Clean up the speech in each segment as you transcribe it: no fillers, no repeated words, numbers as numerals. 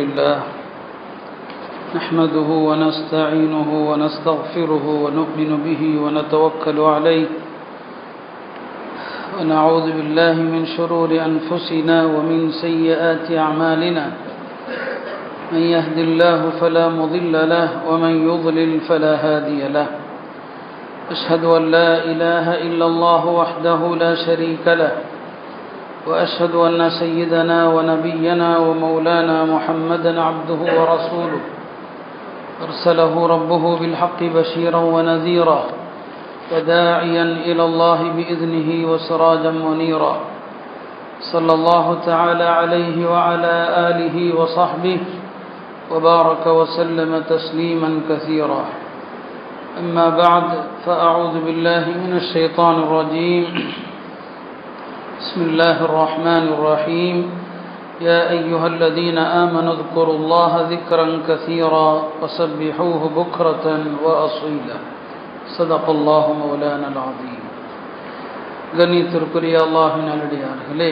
لله نحمده ونستعينه ونستغفره ونؤمن به ونتوكل عليه ونعوذ بالله من شرور أنفسنا ومن سيئات أعمالنا من يهد الله فلا مضل له ومن يضلل فلا هادي له أشهد أن لا إله إلا الله وحده لا شريك له وأشهد أن سيدنا ونبينا ومولانا محمدا عبده ورسوله أرسله ربه بالحق بشيرا ونذيرا وداعيا إلى الله بإذنه وسراجا منيرا صلى الله تعالى عليه وعلى آله وصحبه وبارك وسلم تسليما كثيرا أما بعد فأعوذ بالله من الشيطان الرجيم بسم الله الرحمن الرحيم يا أيها الذين آمنوا اذكروا الله ذكرا كثيرا وسبحوه بكرة وأصيلا صدق الله مولانا العظيم. கண்ணியத்திற்குரிய அல்லாஹ்வின் நல்லடியார்களே,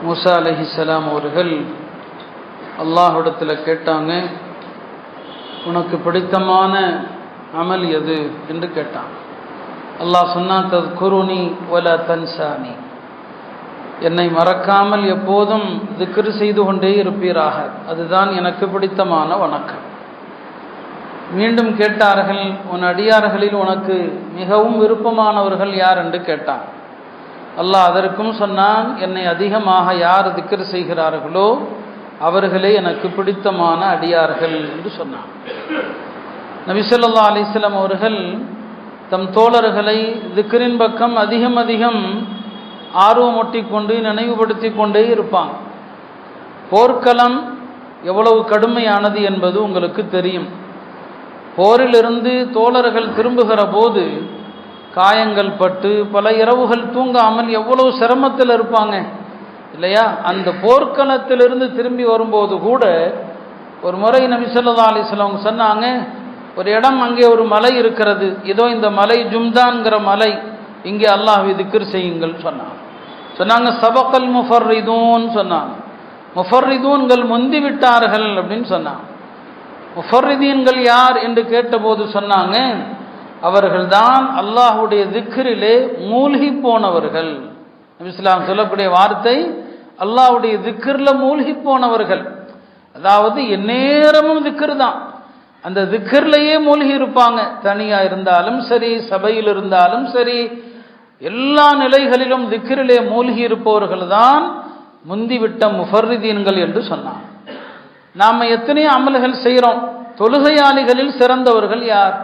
மூசா அலைஹிஸ்ஸலாம் அவர்கள் அல்லாஹ்விடத்தில் கேட்டாங்க, உனக்கு பிடித்தமான அமல் எது என்று கேட்டாங்க. அல்லாஹ் சொன்னான், தத்குருனி வலா தன்சானி, என்னை மறக்காமல் எப்போதும் திக்ர் செய்து கொண்டே இருப்பீராக, அதுதான் எனக்கு பிடித்தமான வணக்கம். மீண்டும் கேட்டார்கள், உன் அடியார்களில் உனக்கு மிகவும் விருப்பமானவர்கள் யார் என்று கேட்டான். அல்லாஹ் அதற்கும் சொன்னான், என்னை அதிகமாக யார் திக்ர் செய்கிறார்களோ அவர்களே எனக்கு பிடித்தமான அடியார்கள் என்று சொன்னான். நபி ஸல்லல்லாஹு அலைஹி வஸல்லம் அவர்கள் தம் தோழர்களை திக்ரின் பக்கம் அதிகம் ஆர்வமூட்டி கொண்டு நினைவுபடுத்தி கொண்டே இருப்பாங்க. போர்க்களம் எவ்வளவு கடுமையானது என்பது உங்களுக்கு தெரியும். போரிலிருந்து தோழர்கள் திரும்புகிற போது காயங்கள் பட்டு பல இரவுகள் தூங்காமல் எவ்வளவு சிரமத்தில் இருப்பாங்க இல்லையா? அந்த போர்க்களத்திலிருந்து திரும்பி வரும்போது கூட ஒரு முறை நபி ஸல்லல்லாஹு அலைஹி வஸல்லம் சொன்னாங்க, ஒரு இடம், அங்கே ஒரு மலை இருக்கிறது, இதோ இந்த மலை ஜும்தான்கிற மலை, இங்கே அல்லாஹ்வை திக்ர் செய்யுங்கள் சொன்னாங்க. சபக்கல் முஃபர்ரிதூன் சொன்னாங்க. முஃபர்ரிதூன்கள் முந்தி விட்டார்கள் அப்படின்னு சொன்னாங்க. முஃபர்ரிதீன்கள் யார் என்று கேட்டபோது சொன்னாங்க, அவர்கள்தான் அல்லாஹ்வுடைய திக்ரிலே மூழ்கி போனவர்கள். நபி ஸல்லல்லாஹு சொல்லக்கூடிய வார்த்தை, அல்லாஹ்வுடைய திக்ரில் மூழ்கி போனவர்கள். அதாவது எந்நேரமும் திக்ர் தான், அந்த திக்ர்லையே மூழ்கி இருப்பாங்க. தனியா இருந்தாலும் சரி, சபையில் இருந்தாலும் சரி, எல்லா நிலைகளிலும் திக்ரிலே மூழ்கி இருப்பவர்கள் தான் முந்திவிட்ட முஃபர்ரிதீன்கள் என்று சொன்னார். நாம் எத்தனையோ அமல்கள் செய்கிறோம். தொழுகையாளிகளில் சிறந்தவர்கள் யார்?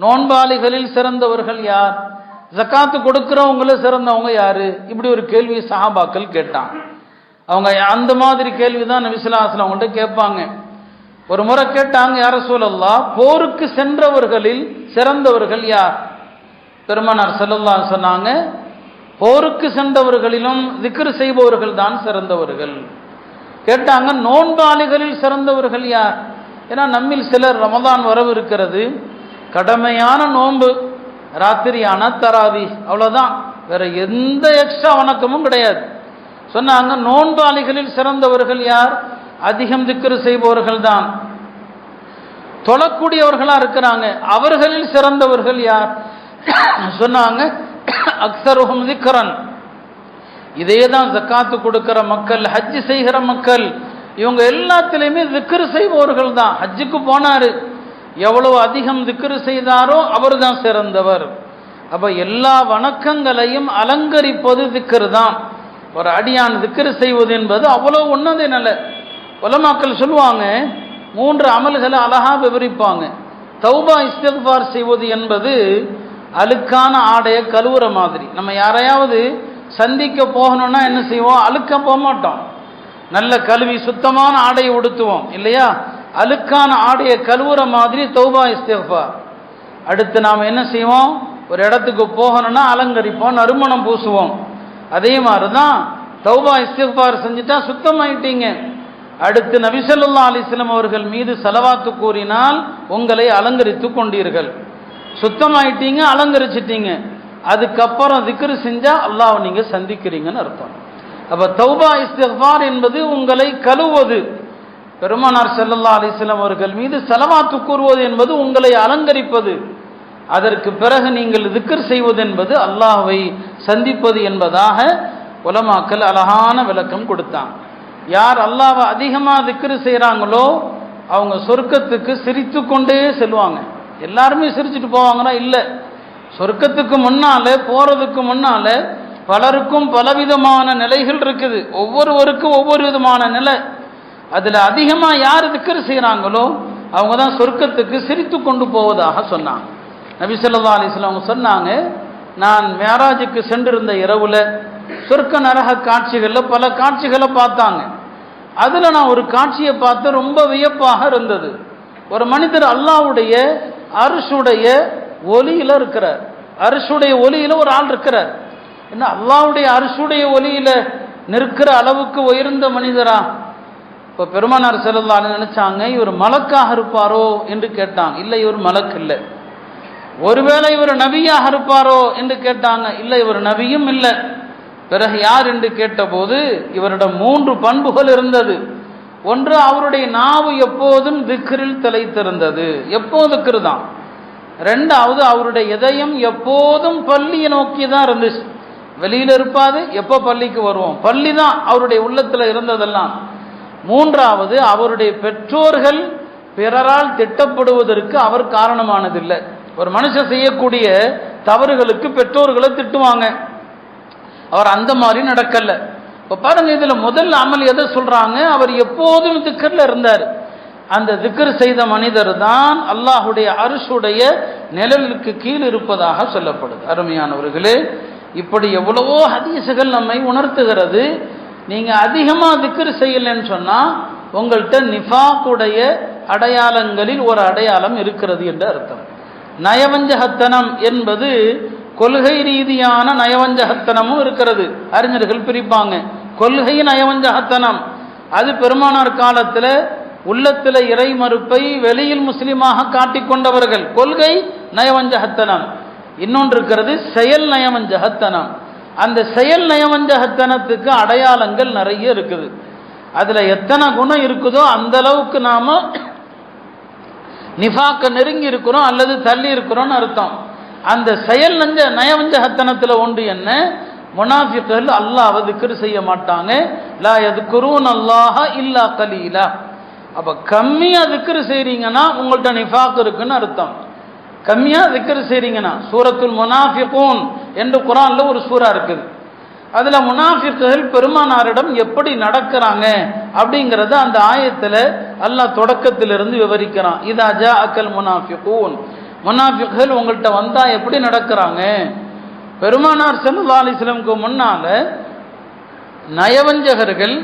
நோன்பாளிகளில் சிறந்தவர்கள் யார்? ஜக்காத்து கொடுக்கிறவங்கள சிறந்தவங்க யாரு? இப்படி ஒரு கேள்வி சஹாபாக்கள் கேட்டாங்க. அவங்க அந்த மாதிரி கேள்வி தான் நபி ஸல்லல்லாஹு அலைஹி வஸல்லம் அவங்கள்ட்ட கேட்பாங்க. ஒரு முறை கேட்டாங்க, யா ரசூலல்லாஹ், போருக்கு சென்றவர்களில் சிறந்தவர்கள் யார்? பெருமானார் ஸல்லல்லாஹு அலைஹி சொன்னாங்க, போருக்கு சென்றவர்களிலும் திக்ர் செய்பவர்கள் தான் சிறந்தவர்கள். கேட்டாங்க, நோன்பாளிகளில் சிறந்தவர்கள் யார்? ஏன்னா நம்மில் சிலர் ரமதான் வரவு இருக்கிறது, கடமையான நோன்பு, ராத்திரியான தராவி, அவ்வளோதான், வேற எந்த எக்ஸ்ட்ரா வணக்கமும் கிடையாது. சொன்னாங்க, நோன்பாளிகளில் சிறந்தவர்கள் யார்? அதிகம் திக்ர் செய்பவர்கள் தான். தொழக்கூடியவர்களா இருக்கிறாங்க, அவர்களில் சிறந்தவர்கள் யார்? சொன்னாங்க, அக்ஸருஹும் திக்ரன். இதே தான் ஜக்காத்து கொடுக்கிற மக்கள், ஹஜ் செய்கிற மக்கள், இவங்க எல்லாத்திலையுமே திக்ர் செய்பவர்கள் தான். ஹஜ்ஜுக்கு போனாரு, எவ்வளவு அதிகம் திக்ர் செய்தாரோ அவர் தான் சிறந்தவர். அப்ப எல்லா வணக்கங்களையும் அலங்கரிப்பது திக்ர் தான். ஒரு அடியான் திக்ர் செய்வது என்பது அவ்வளவு உன்னத நிலை. உலமாக்கள் சொல்லுவாங்க, 3 அமல்களை அழகா விவரிப்பாங்க. தௌபா இஸ்திக்ஃபார் செய்வது என்பது அழுக்கான ஆடையை கழுவுற மாதிரி. நம்ம யாரையாவது சந்திக்க போகணும்னா என்ன செய்வோம்? அழுக்க போக மாட்டோம், நல்ல கழுவி சுத்தமான ஆடையை உடுத்துவோம் இல்லையா? அழுக்கான ஆடையை கழுவுற மாதிரி தௌபா இஸ்திக்ஃபார். அடுத்து நாம் என்ன செய்வோம்? ஒரு இடத்துக்கு போகணும்னா அலங்கரிப்போம், நறுமணம் பூசுவோம். அதே மாதிரி தான் தௌபா இஸ்திக்ஃபார் செஞ்சுட்டா சுத்தமாயிட்டீங்க. அடுத்து நபி ஸல்லல்லாஹு அலைஹி வஸல்லம் அவர்கள் மீது ஸலவாத்து கூறினால் உங்களை அலங்கரித்து கொண்டீர்கள், சுத்தமாயிட்டீங்க, அலங்கரிச்சிட்டீங்க. அதுக்கப்புறம் திக்ர் செஞ்சா அல்லாஹ் நீங்க சந்திக்கிறீங்கன்னு அர்த்தம். அப்ப தௌபா இஸ்திக்ஃபார் என்பது உங்களை கழுவது, பெருமானார் ஸல்லல்லாஹு அலைஹி வஸல்லம் அவர்கள் மீது ஸலவாத்து கூறுவது என்பது உங்களை அலங்கரிப்பது, அதற்கு பிறகு நீங்கள் திக்ர் செய்வது என்பது அல்லாஹ்வை சந்திப்பது என்பதாக உலமாக்கள் அழகான விளக்கம் கொடுத்தாங்க. யார் அல்லாஹ்வை அதிகமாக திக்ர் செய்கிறாங்களோ அவங்க சொர்க்கத்துக்கு சிரித்து கொண்டே செல்வாங்க. எல்லாருமே சிரிச்சுட்டு போவாங்கன்னா இல்லை, சொர்க்கத்துக்கு முன்னால போறதுக்கு முன்னால பலருக்கும் பலவிதமான நிலைகள் இருக்குது, ஒவ்வொருவருக்கும் ஒவ்வொரு விதமான நிலை. அதில் அதிகமாக யார் திக்ர் செய்கிறாங்களோ அவங்க தான் சொர்க்கத்துக்கு சிரித்து கொண்டு போவதாக சொன்னாங்க. நபி ஸல்லல்லாஹு அலைஹி வஸல்லம் அவங்க சொன்னாங்க, நான் மேராஜுக்கு சென்றிருந்த இரவுல சொர்க்க நரக காட்சிகளில் பல காட்சிகளை பார்த்தாங்க. அதில் நான் ஒரு காட்சியை பார்த்து ரொம்ப வியப்பாக இருந்தது. ஒரு மனிதர் அல்லாஹ்வுடைய அர்ஷுடைய ஒலியில் இருக்கிறார். அர்ஷுடைய ஒலியில் ஒரு ஆள் இருக்கிறார். என்ன, அல்லாஹ்வுடைய அர்ஷுடைய ஒலியில் நிற்கிற அளவுக்கு உயர்ந்த மனிதரா? இப்போ பெருமானார் ஸல்லல்லாஹு அலைஹி நினைச்சாங்க இவர் மலக்காக இருப்பாரோ என்று கேட்டாங்க. இல்லை, இவர் மலக்கு இல்லை. ஒருவேளை இவர் நபியாக இருப்பாரோ என்று கேட்டாங்க. இல்லை, இவர் நபியும் இல்லை. பிறகு யார் என்று கேட்டபோது இவரிடம் 3 பண்புகள் இருந்தது. ஒன்று, அவருடைய நாவு எப்போதும் திக்ரில் திளைத்திருந்தது, எப்போது திக்ர் தான். ரெண்டாவது, அவருடைய இதயம் எப்போதும் பள்ளியை நோக்கி தான் இருந்துச்சு, வெளியில் இருப்பாது. எப்போ பள்ளிக்கு வருவோம், பள்ளி தான் அவருடைய உள்ளத்தில் இருந்ததெல்லாம். மூன்றாவது, அவருடைய பெற்றோர்கள் பிறரால் திட்டப்படுவதற்கு அவர் காரணமானதில்லை. ஒரு மனுஷன் செய்யக்கூடிய தவறுகளுக்கு பெற்றோர்களை திட்டுவாங்க, அவர் அந்த மாதிரி நடக்கல. இப்போ பாருங்க, இதுல முதல் அமல் எதை சொல்றாங்க? அவர் எப்போதும் திக்ர்ல இருந்தார். அந்த திக்ர் செய்த மனிதர் தான் அல்லாஹுடைய அர்ஷுடைய நிழலுக்கு கீழ் இருப்பதாக சொல்லப்படுது. அருமையானவர்களே, இப்படி எவ்வளவோ ஹதீசுகள் நம்மை உணர்த்துகிறது. நீங்க அதிகமா திக்ர் செய்யலன்னு சொன்னா உங்கள்கிட்ட நிஃபாக்குடைய அடையாளங்களில் ஒரு அடையாளம் இருக்கிறது என்று அர்த்தம். நயவஞ்சகத்தனம் என்பது கொள்கை ரீதியான நயவஞ்சகத்தனமும் இருக்கிறது. அறிஞர்கள் பிரிப்பாங்க. கொள்கை நயவஞ்சகத்தனம் அது பெருமானார் காலத்தில் உள்ளத்தில் இறை மறுப்பை வெளியில் முஸ்லிமாக காட்டிக்கொண்டவர்கள், கொள்கை நயவஞ்சகத்தனம். இன்னொன்று இருக்கிறது செயல் நயவஞ்சகத்தனம். அந்த செயல் நயவஞ்சகத்தனத்துக்கு அடையாளங்கள் நிறைய இருக்குது. அதுல எத்தனை குணம் இருக்குதோ அந்த அளவுக்கு நாம நிஃபாக்க நெருங்கி இருக்கிறோம் அல்லது தள்ளி இருக்கிறோம்னு அர்த்தம். அந்த செயல் நயவஞ்சகத்தனத்துல ஒன்று என்ன? முனாஃபிக்குகள் அல்லாஹ்வை திக்ர் செய்ய மாட்டாங்க. லா யذ்குரூன அல்லாஹ இல்லா கலீலா. அப்ப கம்மியா திக்ர் செய்றீங்கன்னா உங்கள்ட்ட நிஃபாக் இருக்குன்னு அர்த்தம். கம்மியா திக்ர் செய்றீங்கன்னா, சூரத்துல் முனாஃபிகூன் என்று குர்ஆன்ல ஒரு சூரா இருக்குது. அதுல முனாஃபிக்குகள் பெருமானாரிடம் எப்படி நடக்கிறாங்க அப்படிங்கறத அந்த ஆயத்துல அல்லாஹ் தொடக்கத்திலிருந்து விவரிக்கிறான். இதா ஜாஅக்கல் முனாஃபிகூன், முனாஃபிக்குகள் உங்கள்கிட்ட வந்தா எப்படி நடக்கிறாங்க? பெருமானார் ஸல்லல்லாஹு அலைஹி வஸல்லம் முன்னால நயவஞ்சகர்கள்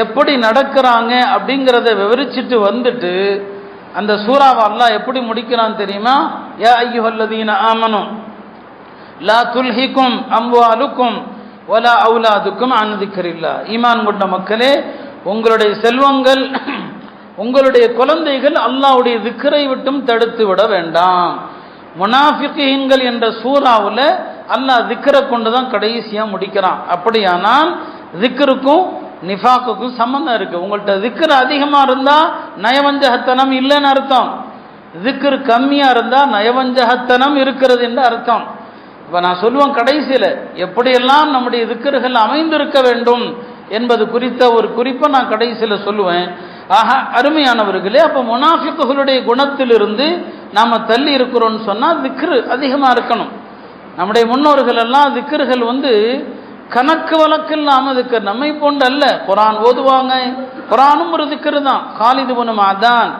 எப்படி நடக்கிறாங்க அப்படிங்கிறத விவரிச்சுட்டு வந்துட்டு அந்த சூராவை அல்லாஹ் எப்படி முடிக்கிறான் தெரியுமா? யா அய்யுஹல்லதீன ஆமனு லா துல்ஹிக்கும் அம்வாலுக்கும் வலா அவுலாதுக்கும் அன் திக்ரில்லாஹ். ஈமான் கொண்ட மக்களே, உங்களுடைய செல்வங்கள் உங்களுடைய குழந்தைகள் அல்லாஹ்வுடைய திக்ரை விட்டும் தடுத்து விட வேண்டாம். முனாஃபிகீன்கள் என்ற சூராவில் அல்லாஹ் திக்ரை கொண்டு தான் கடைசியா முடிக்கிறான். அப்படியானால் திக்ருக்கும் நிஃபாக்குக்கும் சம்பந்தம் இருக்கு. உங்கள்கிட்ட திக்ர் அதிகமா இருந்தா நயவஞ்சகத்தனம் இல்லைன்னு அர்த்தம், திக்ர் கம்மியா இருந்தா நயவஞ்சகத்தனம் இருக்கிறது என்று அர்த்தம். இப்ப நான் சொல்லுவேன், கடைசியில எப்படியெல்லாம் நம்முடைய திக்ர்கள் அமைந்திருக்க வேண்டும் என்பது குறித்த ஒரு குறிப்பை நான் கடைசியில சொல்லுவேன். ஆக அருமையானவர்களே, அப்ப முனாஃபிக்குகளுடைய குணத்திலிருந்து நாம தள்ளி இருக்கிறோம்னு சொன்னா திக்ரு அதிகமா இருக்கணும். நம்முடைய முன்னோர்கள் எல்லாம் திக்ர்கள் கணக்கு வழக்கு இல்லாம திக்ர், நம்மை போன்று அல்ல. குர்ஆன் ஓதுவாங்க, குர்ஆனும் ஒரு திக்ரு தான். காலித் இப்னு மஅதான்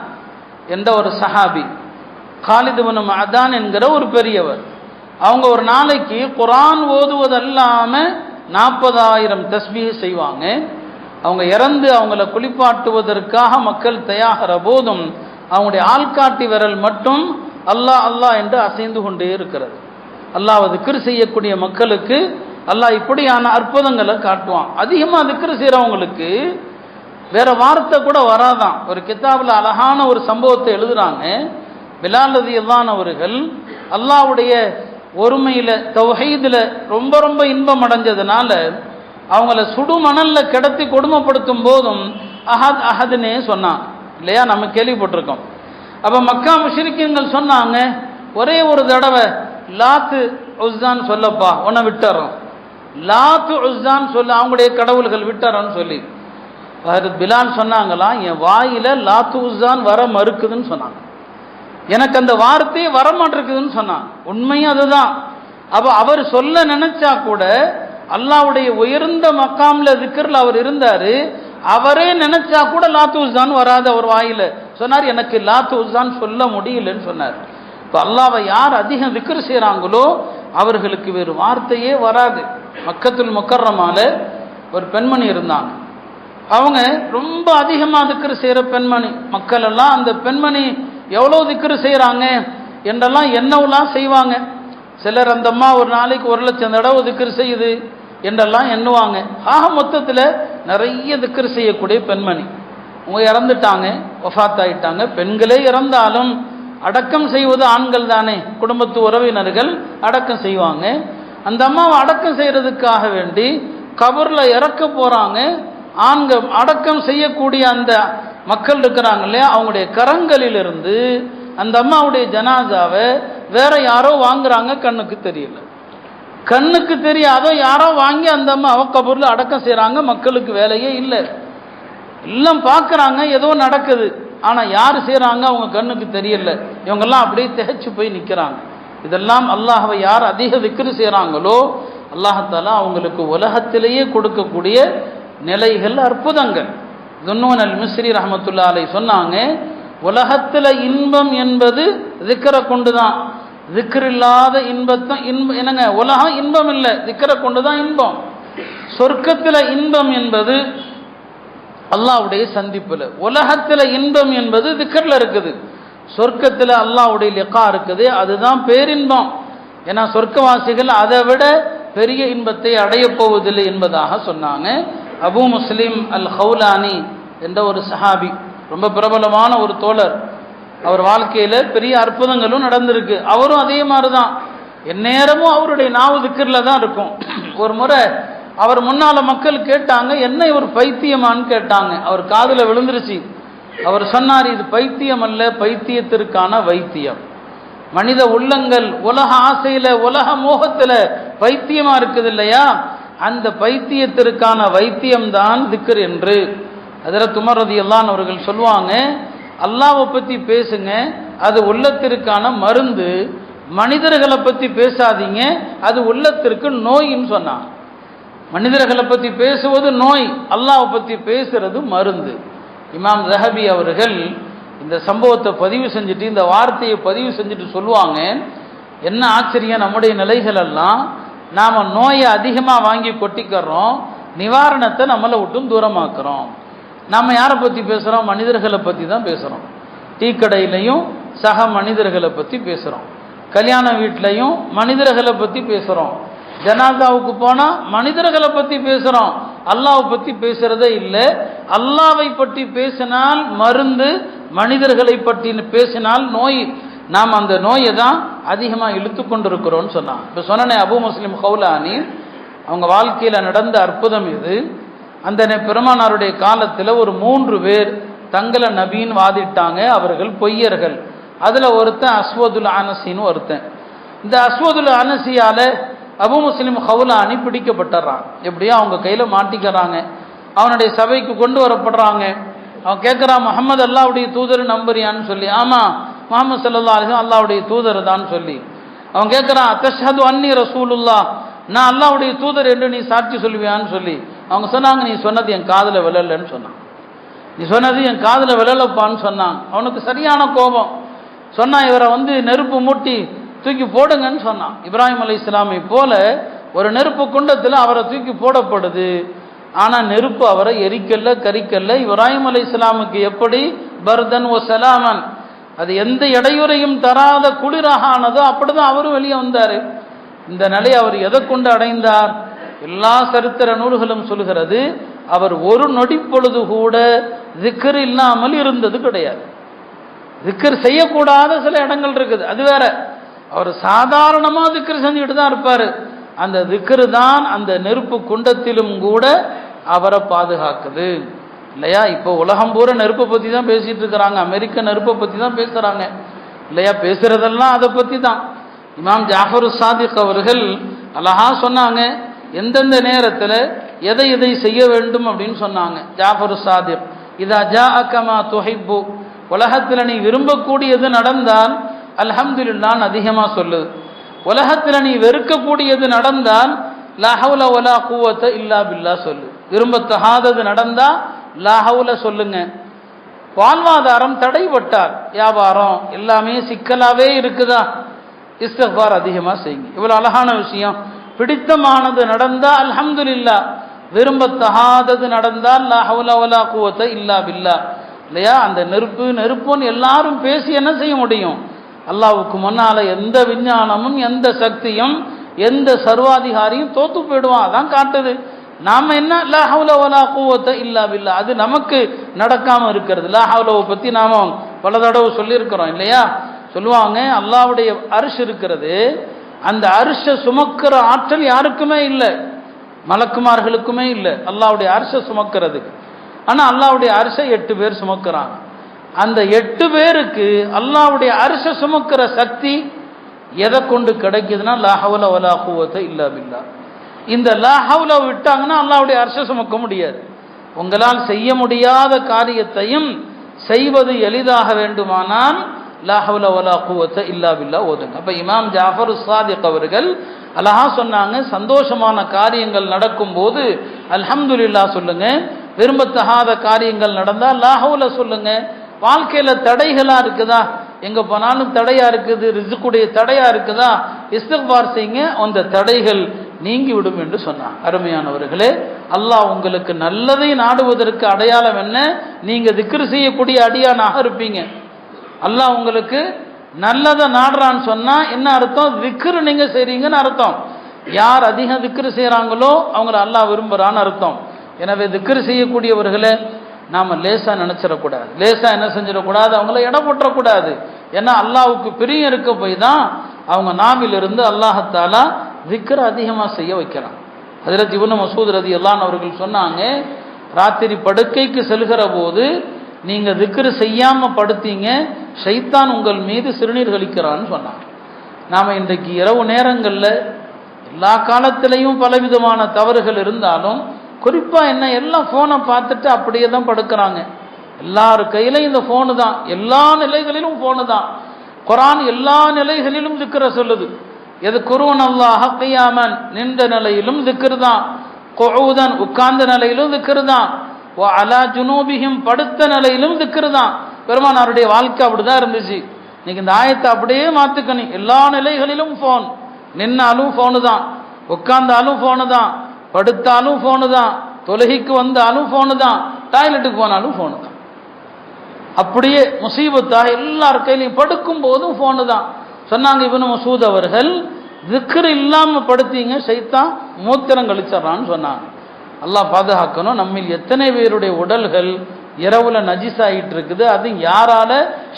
என்ற ஒரு சஹாபி, காலித் இப்னு மஅதான் என்கிற ஒரு பெரியவர், அவங்க ஒரு நாளைக்கு குர்ஆன் ஓதுவதல்லாம 40,000 தஸ்பீஹ் செய்வாங்க. அவங்க இறந்து அவங்கள குளிப்பாட்டுவதற்காக மக்கள் தயாகிற போதும் அவங்களுடைய ஆள்காட்டி விரல் மட்டும் அல்லாஹ் அல்லாஹ் என்று அசைந்து கொண்டே இருக்கிறது. அல்லாஹ் திக்ர் செய்யக்கூடிய மக்களுக்கு அல்லாஹ் இப்படியான அற்புதங்களை காட்டுவான். அதிகமா திக்ர் செய்யறவங்களுக்கு வேற வார்த்தை கூட வராதான். ஒரு கிதாபில் அழகான ஒரு சம்பவத்தை எழுதுறாங்க. பிலால் ரலியல்லாஹு அவர்கள் அல்லாஹ்வுடைய ஒருமையில தௌஹீதுல ரொம்ப ரொம்ப இன்பம் அடைஞ்சதுனால அவங்கள சுடு மணல்ல கிடத்தி கொடுமைப்படுத்தும் போதும் அஹத் அஹத்னே சொன்னான். இல்லையா, நம்ம கேள்விப்பட்டிருக்கோம். அப்போ மக்கா முஷ்ரிக்கீன்கள் சொன்னாங்க, ஒரே ஒரு தடவை லாத்து உஸ்ஸான்னு சொல்லப்பா, உன்னை விட்டுறோம், லாத்து உஸ்ஸான்னு சொல்ல, அவங்களுடைய கடவுள்கள் விட்டுறோன்னு சொல்லி. பிலால் சொன்னாங்களாம், என் வாயில லாத்து உஸ்ஸான் வர மறுக்குதுன்னு சொன்னாங்க, எனக்கு அந்த வார்த்தையே வரமாட்டிருக்குதுன்னு சொன்னாங்க. உண்மையும் அதுதான். அப்போ அவர் சொல்ல நினைச்சா கூட அல்லாஹ்வுடைய உயர்ந்த மக்காம்ல திக்ர்ல அவர் இருந்தாரு, அவரே நினைச்சா கூட லாத்து உஸ்ஸான் வராது அவர் வாயில. சொன்னார், எனக்கு லாத்து உஸ்ஸான் சொல்ல முடியலன்னு சொன்னார். இப்போ அல்லாஹ்வை யார் அதிகம் திக்ர் செய்கிறாங்களோ அவர்களுக்கு வேறு வார்த்தையே வராது. மக்கத்துல் முக்கர்ரமால ஒரு பெண்மணி இருந்தாங்க, அவங்க ரொம்ப அதிகமாக திக்ர் செய்கிற பெண்மணி. மக்கள் எல்லாம் அந்த பெண்மணி எவ்வளோ திக்ர் செய்கிறாங்க என்றெல்லாம் என்னவெல்லாம் செய்வாங்க. சிலர் அந்த அம்மா ஒரு நாளைக்கு 1,00,000 தடவை திக்ர் செய்யுது என்றெல்லாம் எண்ணுவாங்க. ஆக மொத்தத்தில் நிறைய திக்ர் செய்யக்கூடிய பெண்மணி. அவங்க இறந்துட்டாங்க, வஃபாத் ஆயிட்டாங்க. பெண்களே இறந்தாலும் அடக்கம் செய்வது ஆண்கள் தானே, குடும்பத்து உறவினர்கள் அடக்கம் செய்வாங்க. அந்த அம்மாவை அடக்கம் செய்யறதுக்காக வேண்டி கபரில் இறக்க போகிறாங்க. ஆண்கள் அடக்கம் செய்யக்கூடிய அந்த மக்கள் இருக்கிறாங்க இல்லையா, அவங்களுடைய கரங்களிலிருந்து அந்த அம்மாவுடைய ஜனாசாவை வேற யாரோ வாங்குறாங்க. கண்ணுக்கு தெரியல, கண்ணுக்கு தெரியாதோ யாரோ வாங்கி அந்த அம்மாவை கபூர்ல அடக்கம் செய்கிறாங்க. மக்களுக்கு வேலையே இல்லை, எல்லாம் பார்க்குறாங்க, ஏதோ நடக்குது. ஆனால் யார் செய்கிறாங்க அவங்க கண்ணுக்கு தெரியல. இவங்கெல்லாம் அப்படியே திகைச்சு போய் நிற்கிறாங்க. இதெல்லாம் அல்லாஹ்வை யார் அதிக திக்ர் செய்கிறாங்களோ அல்லாஹாலா அவங்களுக்கு உலகத்திலேயே கொடுக்கக்கூடிய நிலைகள், அற்புதங்கள். துன்னூன் அல் மிஸ்ரி ரஹமத்துல்லா அலை சொன்னாங்க, உலகத்தில் இன்பம் என்பது திக்ரை கொண்டு தான். திக்ர் இல்லாத இன்பத்தை என்னங்க, உலகம் இன்பம் இல்லை, திக்ரை கொண்டு தான் இன்பம். சொர்க்கத்தில் இன்பம் என்பது அல்லாஹ்வுடைய சந்திப்பில், உலகத்தில் இன்பம் என்பது திக்ரில் இருக்குது. சொர்க்கத்தில் அல்லாஹ்வுடைய லிகா இருக்குது, அதுதான் பேரின்பம். ஏன்னா சொர்க்கவாசிகள் அதை விட பெரிய இன்பத்தை அடையப் போவதில்லை என்பதாக சொன்னாங்க. அபு முஸ்லிம் அல் ஹவுலானி என்ற ஒரு சஹாபி, ரொம்ப பிரபலமான ஒரு தோழர். அவர் வாழ்க்கையில் பெரிய அற்புதங்களும் நடந்திருக்கு. அவரும் அதே மாதிரி தான், எந்நேரமும் அவருடைய நாவு திக்ரில் தான் இருக்கும். ஒரு முறை அவர் முன்னால மக்கள் கேட்டாங்க, என்ன இவர் பைத்தியமான்னு கேட்டாங்க. அவர் காதில் விழுந்துருச்சு. அவர் சொன்னார், இது பைத்தியம் அல்ல, பைத்தியத்திற்கான வைத்தியம். மனித உள்ளங்கள் உலக ஆசையில் உலக மோகத்தில் பைத்தியமாக இருக்குது இல்லையா, அந்த பைத்தியத்திற்கான வைத்தியம்தான் திக்ர் என்று ஹஜ்ரத் உமர் ரலியல்லாஹு அன்ஹு அவர்கள் சொல்லுவாங்க, அல்லாஹ்வை பற்றி பேசுங்க, அது உள்ளத்திற்கான மருந்து. மனிதர்களை பற்றி பேசாதீங்க, அது உள்ளத்திற்கு நோயின்னு சொன்னாங்க. மனிதர்களை பற்றி பேசுவது நோய், அல்லாஹ்வை பற்றி பேசுறது மருந்து. இமாம் ஸஹபி அவர்கள் இந்த சம்பவத்தை பதிவு செஞ்சுட்டு, இந்த வார்த்தையை பதிவு செஞ்சுட்டு சொல்லுவாங்க, என்ன ஆச்சரியம், நம்முடைய நிலைகள் எல்லாம் நாம் நோயை அதிகமாக வாங்கி கொட்டிக்கிறோம், நிவாரணத்தை நம்மளை விட்டும் தூரமாக்குறோம். நம்ம யாரை பற்றி பேசுகிறோம், மனிதர்களை பற்றி தான் பேசுகிறோம். டீ கடையிலையும் சக மனிதர்களை பற்றி பேசுகிறோம், கல்யாண வீட்லையும் மனிதர்களை பற்றி பேசுகிறோம், ஜனாதாவுக்கு போனால் மனிதர்களை பற்றி பேசுகிறோம், அல்லாஹ்வை பற்றி பேசுகிறதே இல்லை. அல்லாஹ்வை பற்றி பேசினால் மருந்து, மனிதர்களை பற்றி பேசினால் நோய். நாம் அந்த நோயை தான் அதிகமாக இழுத்து கொண்டிருக்கிறோன்னு சொன்னான். இப்போ சொன்னனே அபு முஸ்லிம் ஹவுலானி, அவங்க வாழ்க்கையில் நடந்த அற்புதம் இது. அந்த பெருமானாருடைய காலத்தில் ஒரு 3 பேர் தங்களை நபின்னு வாதிட்டாங்க. அவர்கள் பொய்யர்கள். அதில் ஒருத்தன் அஸ்வதுல் அனசின்னு ஒருத்தன். இந்த அஸ்வதுல் அனசியால அபு முஸ்லிம் ஹவுலானி பிடிக்கப்பட்டுறான். எப்படியோ அவங்க கையில் மாட்டிக்கிறாங்க. அவனுடைய சபைக்கு கொண்டு வரப்படுறாங்க. அவன் கேட்குறான், முஹம்மது அல்லாஹ்வுடைய தூதர் நம்புறியான்னு சொல்லி. ஆமாம், முஹம்மது ஸல்லல்லாஹு அலைஹி வஸல்லம் அல்லாஹ்வுடைய தூதர் தான் சொல்லி. அவன் கேட்குறான், அத்தஷ்ஹது அன்னி ரசூலுல்லாஹ், நான் அல்லாஹ்வுடைய தூதர் என்று நீ சாட்சி சொல்லுவியான்னு சொல்லி. அவங்க சொன்னாங்க, நீ சொன்னது என் காதில் விழலன்னு சொன்னான். நீ சொன்னது என் காதில் விழலப்பான்னு சொன்னான். அவனுக்கு சரியான கோபம். சொன்னான், இவரை நெருப்பு மூட்டி தூக்கி போடுங்கன்னு சொன்னான். இப்ராஹிம் அலைஹிஸ்ஸலாமை போல ஒரு நெருப்பு குண்டத்தில் அவரை தூக்கி போடப்படுது. ஆனால் நெருப்பு அவரை எரிக்கல்ல, கரிக்கல்ல. இப்ராஹிம் அலைஹிஸ்ஸலாமுக்கு எப்படி பர்தன் ஒ சலாமன், அது எந்த இடையூறையும் தராத குளிராக ஆனதோ அப்படிதான் அவரும் வெளியே வந்தார். இந்த நிலையை அவர் எதை கொண்டு அடைந்தார்? எல்லா சரித்திர நூல்களும் சொல்கிறது, அவர் ஒரு நொடி பொழுது கூட திக்ர் இல்லாமல் இருந்தது கிடையாது. திக்ர் செய்யக்கூடாத சில இடங்கள் இருக்குது, அது வேற. அவர் சாதாரணமாக திக்ர் செஞ்சுக்கிட்டு தான் இருப்பார். அந்த திக்ரு தான் அந்த நெருப்பு குண்டத்திலும் கூட அவரை பாதுகாக்குது. இல்லையா? இப்போ உலகம் பூரா நெருப்பை பற்றி தான் பேசிகிட்டு இருக்கிறாங்க, அமெரிக்க நெருப்பை பற்றி தான் பேசுகிறாங்க இல்லையா? பேசுகிறதெல்லாம் அதை பற்றி தான். இமாம் ஜாஃபர் சாதிக் அவர்கள் அழகா சொன்னாங்க, எந்தெந்த நேரத்தில் எதை எதை செய்ய வேண்டும் அப்படின்னு சொன்னாங்க. ஜாஃபர் சாதிக், இதா ஜாஅக மா துஹிப்பு, உலகத்தில் நீ விரும்பக்கூடியது நடந்தால் அல்ஹம்துலில்லாஹ் அதிகமாக சொல்லுது. உலகத்தில் நீ வெறுக்கக்கூடியது நடந்தால் லா ஹவ்ல வலா குவத்த இல்லா பில்லா சொல்லு. விரும்பத்தகாதது நடந்தா லா ஹவ்ல சொல்லுங்க. வாழ்வாதாரம் தடைபட்டார், வியாபாரம் எல்லாமே சிக்கலாவே இருக்குதா, இஸ்திக்பார் அதிகமாக செய்யுங்க. இவ்வளவு அழகான விஷயம். பிடித்தமானது நடந்தா அல்ஹம்துலில்லாஹ், விரும்பத்தகாதது நடந்தால் லா ஹவ்ல வலா குவத்த இல்லா பில்லா இல்லையா? அந்த நெருப்புன்னு எல்லாரும் பேசி என்ன செய்ய முடியும்? அல்லாஹ்வுக்கு முன்னால எந்த விஞ்ஞானமும் எந்த சக்தியும் எந்த சர்வாதிகாரியும் தோத்து போயிடுவான். அதான் காட்டுது. நாம என்ன லா ஹவ்ல வலா குவத்த இல்லா பில்லா, அது நமக்கு நடக்காம இருக்கிறது. லா ஹவ்லவை பத்தி நாம பல தடவை சொல்லியிருக்கிறோம் இல்லையா? சொல்லுவாங்க, அல்லாஹ்வுடைய அர்ஷ் இருக்கிறது, அந்த அர்ஷை சுமக்கிற ஆற்றல் யாருக்குமே இல்லை, மலக்குமார்களுக்குமே இல்லை அல்லாஹ்வுடைய அர்ஷை சுமக்கிறதுக்கு. ஆனா அல்லாஹ்வுடைய அர்ஷை 8 பேர் சுமக்கிறாங்க. அந்த 8 பேருக்கு அல்லாஹ்வுடைய அர்ஷை சுமக்கிற சக்தி எதை கொண்டு கிடைக்குதுன்னா லா ஹவ்ல வலா குவத்த இல்லா பில்லா. இந்த லா ஹவ்ல விட்டாங்கன்னா அல்லாஹ்வுடைய அர்ஷை சுமக்க முடியாது. உங்களால் செய்ய முடியாத காரியத்தையும் செய்வது எளிதாக வேண்டுமானால் லா ஹவ்ல வலா குவத்த இல்லா பில்லா ஓதுங்க. அப்ப இமாம் ஜாஃபர் சாதிக் அவர்கள் அழகா சொன்னாங்க, சந்தோஷமான காரியங்கள் நடக்கும் போது அல்ஹம்துலில்லாஹ் சொல்லுங்க, விரும்பத்தகாத காரியங்கள் நடந்தால் லா ஹவ்ல சொல்லுங்க. வாழ்க்கையில தடைகளா இருக்குதா, எங்க போனாலும் தடையா இருக்குது, ரிஸ்குடைய தடையா இருக்குதா, இஸ்திக்பார் செய்யுங்க, அந்த தடைகள் நீங்கிவிடும் என்று சொன்னார். அருமையானவர்களே, அல்லாஹ் உங்களுக்கு நல்லதை நாடுவதற்கு அடையாளம் என்ன? நீங்க திக்ர் செய்யக்கூடிய அடியானாக இருப்பீங்க. அல்லாஹ் உங்களுக்கு நல்லதை நாடுறான்னு சொன்னா என்ன அர்த்தம்? திக்ர் நீங்க செய்றீங்கன்னு அர்த்தம். யார் அதிகம் திக்ர் செய்யறாங்களோ அவங்கள அல்லாஹ் விரும்புறான்னு அர்த்தம். எனவே திக்ர் செய்யக்கூடியவர்களை நாம லேசா நினைச்சிடக்கூடாது, லேசா என்ன செஞ்சிடக்கூடாது, அவங்கள இடம் போட்டக்கூடாது. ஏன்னா அல்லாஹ்வுக்கு பிரியம் இருக்க போய் தான் அவங்க நாவிலிருந்து அல்லாஹத்தாலா திக்ர் அதிகமாக செய்ய வைக்கிறான். ஹஜ்ரத் இப்னு மஸ்ஊத் ரலியல்லாஹு அன்ஹு அவர்கள் சொன்னாங்க, ராத்திரி படுக்கைக்கு செல்கிற போது நீங்க திக்ர் செய்யாம படுத்தீங்க, ஷைத்தான் உங்கள் மீது சிறுநீர் கழிக்கிறான்னு சொன்னாங்க. நாம இன்றைக்கு இரவு நேரங்களில் எல்லா காலத்திலையும் பலவிதமான தவறுகள் இருந்தாலும் குறிப்பா என்ன, எல்லாம் போனை பார்த்துட்டு அப்படியே தான் படுக்கிறாங்க. எல்லாரு கையிலையும் இந்த போனு தான், எல்லா நிலைகளிலும் போனு தான். குர்ஆன் எல்லா நிலைகளிலும் திக்ர சொல்லுது. எது குர்ஆன் அல்லாஹ் கியாமன், நின்ற நிலையிலும் திக்ர் தான், குஊதன் உட்கார்ந்த நிலையிலும் திக்ர் தான், வ அலா ஜுனூபிஹிம் படுத்த நிலையிலும் திக்ர் தான். பெருமானாருடைய வாழ்க்கை அப்படிதான் இருந்துச்சு. இன்னைக்கு இந்த ஆயத்தை அப்படியே மாத்துக்கணும். எல்லா நிலைகளிலும் போன், நின்னாலும் போனு தான், உட்கார்ந்தாலும் போனு தான், படுத்தாலும் போனு தான், தொழுகைக்கு வந்தாலும் போனு தான், டாய்லெட்டுக்கு போனாலும் போனு தான். அப்படியே முசீபத்தாக எல்லார் கையிலையும் படுக்கும் போதும் போனு தான். சொன்னாங்க இப்னு மஸ்ஊத் அவர்கள், திக்ர் இல்லாம படுத்தீங்க ஷைத்தான் மூத்திரம் கழிச்சிடறான்னு சொன்னாங்க. அல்லாஹ் பாதுகாக்கணும். நம்மில் எத்தனை பேருடைய உடல்கள் இரவுல நஜிஸ் ஆகிட்டு இருக்குது, அது யாரால?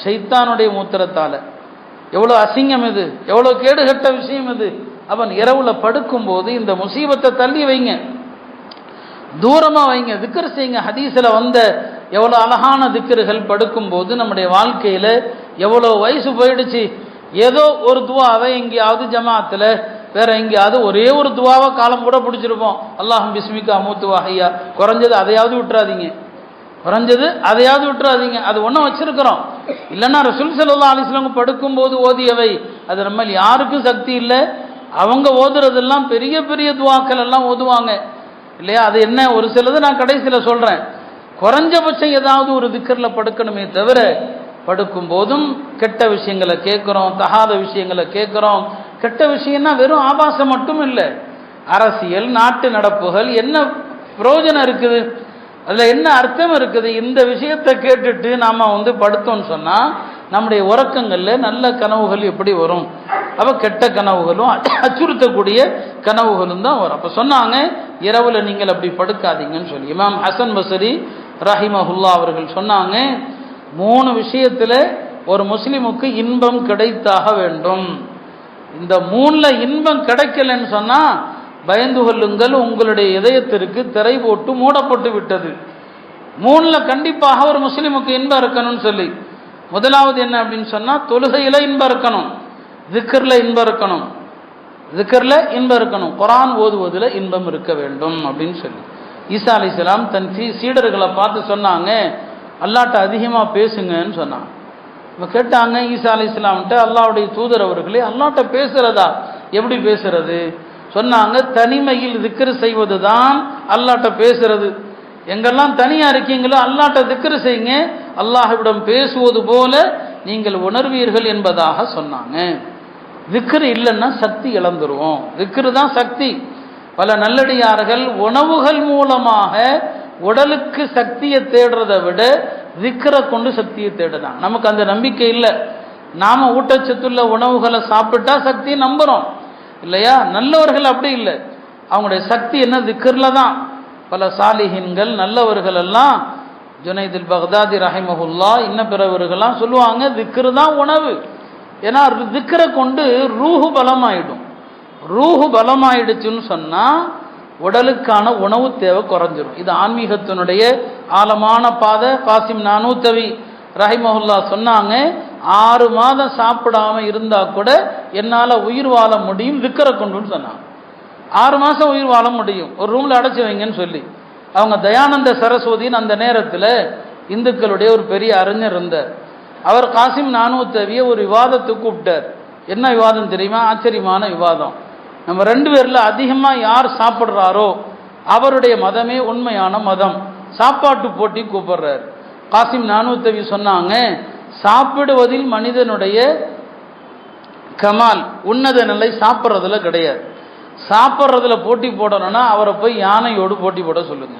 ஷைத்தானுடைய மூத்திரத்தால. எவ்வளவு அசிங்கம் இது, எவ்வளவு கேடுகட்ட விஷயம் இது. அவன் இரவுல படுக்கும் போது இந்த முசீபத்தை தள்ளி வைங்க, தூரமா வைங்க, திக்ர் செய்யுங்க. ஹதீஸ்ல வந்த எவ்வளவு அழகான திக்ர்கள் படுக்கும் போது நம்முடைய வாழ்க்கையில எவ்வளவு வயசு போயிடுச்சு, ஏதோ ஒரு துவாவை எங்கேயாவது ஜமாத்துல வேற எங்கேயாவது ஒரே ஒரு துவாவை காலம் கூட பிடிச்சிருப்போம். அல்லாஹும் பிஸ்மிகா அமூத்து வஹையா, குறைஞ்சது அதையாவது விட்டுறாதீங்க, குறைஞ்சது அதையாவது விட்டுறாதீங்க. அது ஒன்றும் வச்சிருக்கிறோம். இல்லைன்னா ரசூல் ஸல்லல்லாஹு அலைஹி வஸல்லம் படுக்கும் போது ஓதியவை அது நம்ம யாருக்கும் சக்தி இல்லை. அவங்க ஓதுறதெல்லாம் பெரிய பெரிய துவாக்கள் எல்லாம் ஓதுவாங்க இல்லையா? அது என்ன, ஒரு சிலது நான் கடைசியில் சொல்றேன். குறைஞ்சபட்சம் ஏதாவது ஒரு திக்ர்ல படுக்கணுமே தவிர, படுக்கும் போதும் கெட்ட விஷயங்களை கேட்கிறோம், தகாத விஷயங்களை கேட்கிறோம். கெட்ட விஷயம்னா வெறும் ஆபாசம் மட்டும் இல்லை, அரசியல் நாட்டு நடப்புகள், என்ன பிரயோஜனம் இருக்குது, அதுல என்ன அர்த்தம் இருக்குது? இந்த விஷயத்தை கேட்டுட்டு நாம படுத்தோம்னு சொன்னா நம்முடைய உறக்கங்கள்ல நல்ல கனவுகள் எப்படி வரும்? அப்ப கெட்ட கனவுகளும் அச்சுறுத்தக்கூடிய கனவுகளும் தான் வரும். அப்ப சொன்னாங்க, இரவுல நீங்கள் அப்படி படுக்காதீங்கன்னு சொல்லி. இமாம் ஹசன் பஸ்ரி ரஹிமஹுல்லா அவர்கள் சொன்னாங்க, 3 விஷயத்துல ஒரு முஸ்லிமுக்கு இன்பம் கிடைத்தாக வேண்டும். இந்த 3ல இன்பம் கிடைக்கலன்னு சொன்னா பயந்து கொள்ளுங்கள், உங்களுடைய இதயத்திற்கு திரை போட்டு மூடப்பட்டு விட்டது. மூணுல கண்டிப்பாக ஒரு முஸ்லிமுக்கு இன்பம் இருக்கணும்னு சொல்லி. முதலாவது என்ன அப்படின்னு சொன்னா, தொழுகையில இன்பம் இருக்கணும், திக்ர்ல இன்பம் இருக்கணும், திக்ர்ல இன்பம் இருக்கணும், குர்ஆன் ஓதுவதில் இன்பம் இருக்க வேண்டும் அப்படின்னு சொல்லி. ஈசா அலைஹிஸ்ஸலாம் தன் சீடர்களை பார்த்து சொன்னாங்க, அல்லாஹ்ட்ட அதிகமா பேசுங்கன்னு சொன்னாங்க. இப்போ கேட்டாங்க ஈசா அலைஹிஸ்ஸலாம்கிட்ட, அல்லாஹ்வுடைய தூதர் அவர்களே, அல்லாஹ்ட்ட பேசுறதா, எப்படி பேசுறது? சொன்னாங்க, தனிமையில் திக்ர் செய்வது தான் அல்லாஹ்ட்ட பேசுறது. எங்கெல்லாம் தனியா இருக்கீங்களோ அல்லாஹ்ட்ட திக்ர் செய்யுங்க, அல்லாஹ்விடம் பேசுவது போல நீங்கள் உணர்வீர்கள் என்பதாக சொன்னாங்க. திக்ர் இல்லைன்னா சக்தி இழந்துருவோம், திக்ர் தான் சக்தி. பல நல்லடியார்கள் உணவுகள் மூலமாக உடலுக்கு சக்தியை தேடுறதை விட திக்ரை கொண்டு சக்தியை தேடுதான். நமக்கு அந்த நம்பிக்கை இல்லை. நாம ஊட்டச்சத்துள்ள உணவுகளை சாப்பிட்டா சக்தி நம்புறோம் இல்லையா? நல்லவர்கள் அப்படி இல்லை, அவங்களுடைய சக்தி என்ன, திக்ர்ல தான். பல சாலிஹின்கள் நல்லவர்கள் எல்லாம், ஜுனைதுல் பக்தாதி ரஹிமஹுல்லா இன்ன பிறவர்கள்லாம் சொல்லுவாங்க, திக்ரு தான் உணவு. ஏன்னா திக்ரை கொண்டு ரூஹு பலமாயிடும். ரூஹு பலமாயிடுச்சுன்னு சொன்னா உடலுக்கான உணவு தேவை குறைஞ்சிரும். இது ஆன்மீகத்தினுடைய ஆழமான பாதை. காசிம் நானூத்தவி ரஹிமஹுல்லா சொன்னாங்க, 6 மாதம் சாப்பிடாம இருந்தா கூட என்னால உயிர் வாழ முடியும் திக்ரை கொண்டுன்னு சொன்னாங்க. 6 மாசம் உயிர் வாழ முடியும், ஒரு ரூம்ல அடைச்சு வைங்கன்னு சொல்லி. அவங்க தயானந்த சரஸ்வதியின் அந்த நேரத்தில் இந்துக்களுடைய ஒரு பெரிய அறிஞர் இருந்தார். அவர் காசிம் நானூத்தவிய ஒரு விவாதத்துக்கு கூப்பிட்டார். என்ன விவாதம் தெரியுமா? ஆச்சரியமான விவாதம். நம்ம 2 பேர்ல அதிகமா யார் சாப்பிட்றாரோ அவருடைய மதமே உண்மையான மதம். சாப்பாட்டு போட்டி கூப்பிடுறார். காசிம் நானூத்தவி சொன்னாங்க, சாப்பிடுவதில் மனிதனுடைய கமால் உன்னத நிலை சாப்பிட்றதுல கிடையாது. சாப்பிட்றதுல போட்டி போடணும்னா அவரை போய் யானையோடு போட்டி போட சொல்லுங்க.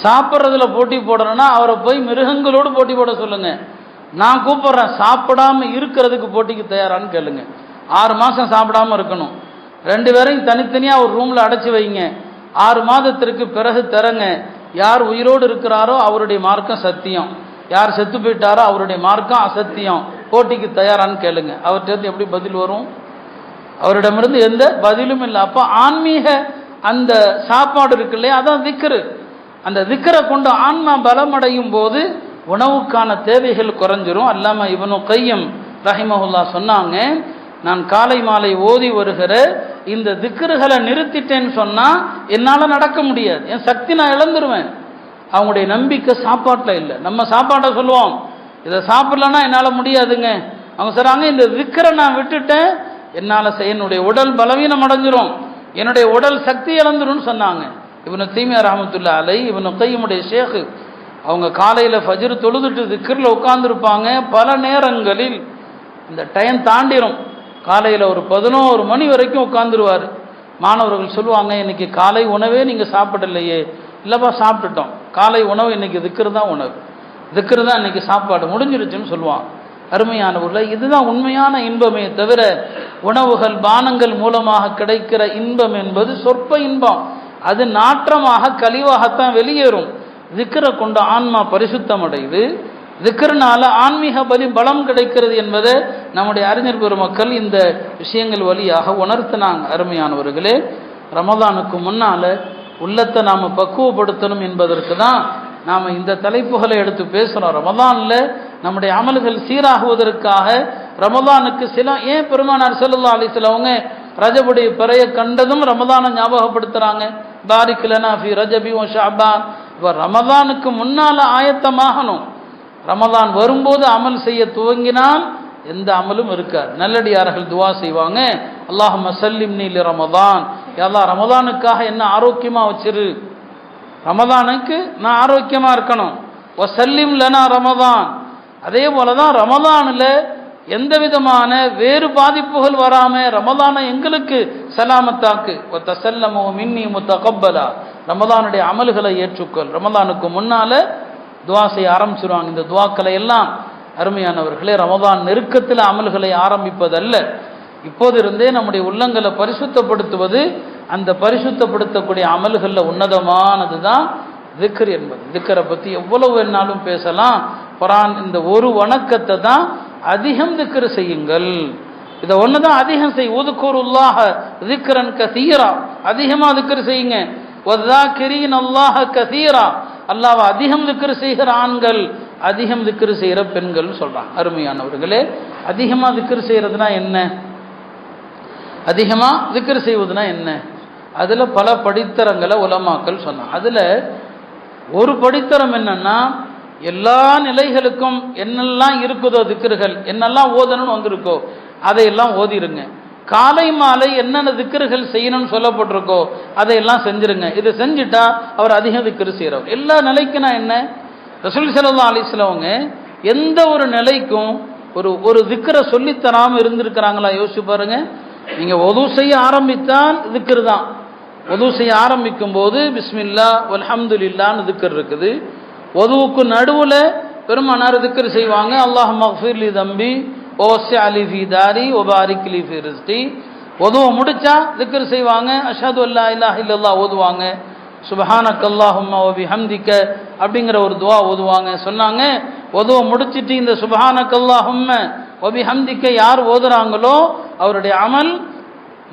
சாப்பிட்றதுல போட்டி போடணும்னா அவரை போய் மிருகங்களோடு போட்டி போட சொல்லுங்க. நான் கூப்பிட்றேன், சாப்பிடாம இருக்கிறதுக்கு போட்டிக்கு தயாரான்னு கேளுங்க. 6 மாசம் சாப்பிடாம இருக்கணும். 2 பேரையும் தனித்தனியா ஒரு ரூம்ல அடைச்சி வைங்க. 6 மாதத்திற்கு பிறகு தரங்க. யார் உயிரோடு இருக்கிறாரோ அவருடைய மார்க்கம் சத்தியம், யார் செத்து போயிட்டாரோ அவருடைய மார்க்கம் அசத்தியம். போட்டிக்கு தயாரான்னு கேளுங்க. அவர்கிட்ட எப்படி பதில் வரும்? அவரிடமிருந்து எந்த பதிலும் இல்லை. அப்போ ஆன்மீக அந்த சாப்பாடு இருக்கு இல்லையா, அதான் திக்ரு. அந்த திக்ரை கொண்டு ஆன்மா பலமடையும் போது உணவுக்கான தேவைகள் குறைஞ்சிரும். அல்லாம இப்னு கையம் ரஹிமஹுல்லா சொன்னாங்க, நான் காலை மாலை ஓதி வருகிற இந்த திக்ருகளை நிறுத்திட்டேன்னு சொன்னா என்னால நடக்க முடியாது, என் சக்தி நான் இழந்துருவேன். அவங்களுடைய நம்பிக்கை சாப்பாட்டில் இல்லை. நம்ம சாப்பாட்டை சொல்லுவோம், இதை சாப்பிடலன்னா என்னால முடியாதுங்க. அவங்க சொல்றாங்க, இந்த திக்ரை நான் விட்டுட்டேன், என்னால என்னுடைய உடல் பலவீனம் அடைஞ்சிரும், என்னுடைய உடல் சக்தி இழந்துரும் சொன்னாங்க. இப்னு தீமியா ரஹ்மத்துல்லாஹி அலைஹி, இப்னு கையிமுடைய ஷேக், அவங்க காலையில ஃபஜ்ர் தொழுதுட்டு திக்ர்ல உட்கார்ந்துருப்பாங்க. பல நேரங்களில் இந்த டைம் தாண்டிரும். காலையில ஒரு 11 மணி வரைக்கும் உட்கார்ந்துருவாரு. மாணவர்கள் சொல்லுவாங்க, இன்னைக்கு காலை உணவே நீங்க சாப்பிடலையே. இல்லப்பா சாப்பிட்டுட்டோம், காலை உணவு இன்னைக்கு திக்ர் தான் உணவு, திக்ர் தான் இன்னைக்கு சாப்பாடு முடிஞ்சிருச்சுன்னு சொல்லுவாங்க. அருமையானவர்களே, இதுதான் உண்மையான இன்பமே தவிர உணவுகள் பானங்கள் மூலமாக கிடைக்கிற இன்பம் என்பது சொற்ப இன்பம். அது நாற்றமாக கழிவாகத்தான் வெளியேறும். திக்ரை கொண்டு ஆன்மா பரிசுத்தம் அடையுது. திக்ர்னால ஆன்மீக பலம் கிடைக்கிறது என்பதை நம்முடைய அறிஞர் பெருமக்கள் இந்த விஷயங்கள் வழியாக உணர்த்தினாங்க. அருமையானவர்களே, ரமதானுக்கு முன்னால உள்ளத்தை நாம பக்குவப்படுத்தணும் என்பதற்கு தான் நாம இந்த தலைப்புகளை எடுத்து பேசுறோம். ரமதான்ல நம்முடைய அமல்கள் சீராகுவதற்காக ரமதானுக்கு சில ஏன் பெருமானார் ஸல்லல்லாஹு அலைஹி வஸல்லம் அவங்க ரஜபுடைய பிறையை கண்டதும் ரமதானை ஞாபகப்படுத்துறாங்க. பாரிக் லனா ஃபி ரஜபி வ ஷஅபான். ரமதானுக்கு முன்னால ஆயத்தமாகணும். ரமதான் வரும்போது அமல் செய்ய துவங்கினால் எந்த அமலும் இருக்காது. நல்லடியார்கள் துவா செய்வாங்க, அல்லாஹும்ம சல்லிம்னி லி ரமதான், யா அல்லாஹ் ரமதானுக்காக என்ன ஆரோக்கியமா வச்சிரு, ரமதானுக்கு நான் ஆரோக்கியமா இருக்கணும். வ சல்லிம் லனா ரமதான். அதே போலதான் ரமதான்ல எந்த விதமான வேறு பாதிப்புகள் வராம ரமதானை எங்களுக்கு சலாமத்தாக்கு. வ தஸல்லமு மின்னி முத்தகப்பலா. ரமதானுடைய அமல்களை ஏற்றுக்கொள். ரமதானுக்கு முன்னால துவா செய்ய ஆரம்பிச்சிருவாங்க. இந்த துவாக்களை எல்லாம் அருமையானவர்களே, ரமதான் நெருக்கத்தில் அமல்களை ஆரம்பிப்பதல்ல, இப்போது இருந்தே நம்முடைய உள்ளங்களை பரிசுத்தப்படுத்துவது. அந்த பரிசுத்தப்படுத்தக்கூடிய அமல்களில் உன்னதமானது தான் திக்ர் என்பது. திக்ரை பற்றி எவ்வளவு வேணாலும் பேசலாம். குர்ஆன் இந்த ஒரு வணக்கத்தை தான் அதிகம் திக்ர் செய்யுங்கள், இதை ஒன்று தான் அதிகம் செய். உதுகுருல்லாஹ திக்ரன் கஸீரா, அதிகமாக திக்ர் செய்யுங்க. வذாக்கிரீன் அல்லாஹ கஸீரா, அல்லாஹ்வை அதிகம் திக்ர் செய்கிற ஆண்கள், அதிகம் திக்ர் செய்கிற பெண்கள் சொல்றாங்க. அருமையானவர்களே, அதிகமா திக்ர் செய்யறதுனா என்ன? அதிகமா திக்ர் செய்வதுனா என்ன? அதுல பல படித்தரங்களை உலமாக்கள் சொன்னாங்க. அதுல ஒரு படித்தரம் என்னன்னா, எல்லா நிலைகளுக்கும் என்னெல்லாம் இருக்குதோ திக்ருகள், என்னெல்லாம் ஓதணும்னு வந்திருக்கோ அதையெல்லாம் ஓதிருங்க. காலை மாலை என்னென்ன திக்ருகள் செய்யணும்னு சொல்லப்பட்டிருக்கோ அதையெல்லாம் செஞ்சிருங்க. இதை செஞ்சுட்டா அவர் அதிக திக்ரு செய்கிறவர். எல்லா நிலைக்குன்னா என்ன? ரசூல் ஸல்லல்லாஹு அலைஹி வஸல்லம் அவங்க எந்த ஒரு நிலைக்கும் ஒரு திக்ரை சொல்லித்தராமல் இருந்திருக்கிறாங்களா? யோசிச்சு பாருங்க. நீங்க ஒது செய்ய ஆரம்பித்தால் திக்ரு தான். ஒது செய்ய ஆரம்பிக்கும் போது பிஸ்மில்லா வல்ஹம்துலில்லாஹ்னு திக்ர் இருக்குது. ஒதுவுக்கு நடுவுல பெருமானார் திக்ர் செய்வாங்க. அல்லாஹும்ம ஃபிர்லி தம்பி வஸ்ஸி லி ஃபீ தாரி வபாரிக் லி ஃபீ ரிஸ்கி. ஒதுவை முடிச்சா திக்ர் செய்வாங்க. அஷ்ஹது அல்லா இலாஹ இல்லல்லாஹ் ஓதுவாங்க. சுப்ஹானக அல்லாஹும்ம வ பிஹம்திக அப்படிங்கிற ஒரு துஆ ஓதுவாங்க. சொன்னாங்க, ஒதுவை முடிச்சிட்டு இந்த சுப்ஹானக அல்லாஹும்ம வ பிஹம்திக யார் ஓதுறாங்களோ அவருடைய அமல்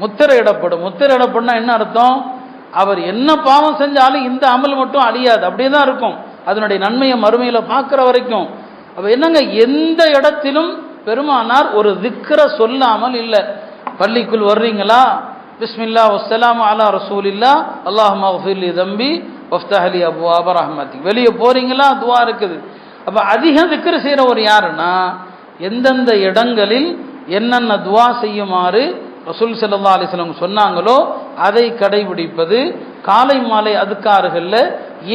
முத்திரையிடப்படும். முத்திரையிடப்படும்னா என்ன அர்த்தம்? அவர் என்ன பாவம் செஞ்சாலும் இந்த அமல் மட்டும் அழியாது, அப்படியே தான் இருக்கும். அதனுடைய நன்மையை மறுமையில பார்க்குற வரைக்கும். அப்போ என்னங்க, எந்த இடத்திலும் பெருமானார் ஒரு திக்ரை சொல்லாமல் இல்லை. பள்ளிக்குள் வர்றீங்களா, பிஸ்மில்லா வஸ்ஸலாமு அலா ரசூலில்லா அல்லாஹும்ம ஃபிர்லி தம்பி வஃப்தஹ் லி அப்வாப ரஹ்மத்திக். வெளியே போறீங்களா, துஆ இருக்குது. அப்போ அதிக திக்ர் செய்கிறவர் யாருன்னா, எந்தெந்த இடங்களில் என்னென்ன துஆ செய்யுமாறு ரசூல் ஸல்லல்லாஹு அலைஹி வஸல்லம் சொன்னாங்களோ அதை கடைபிடிப்பது. காலை மாலை அதுக்காறுகளில்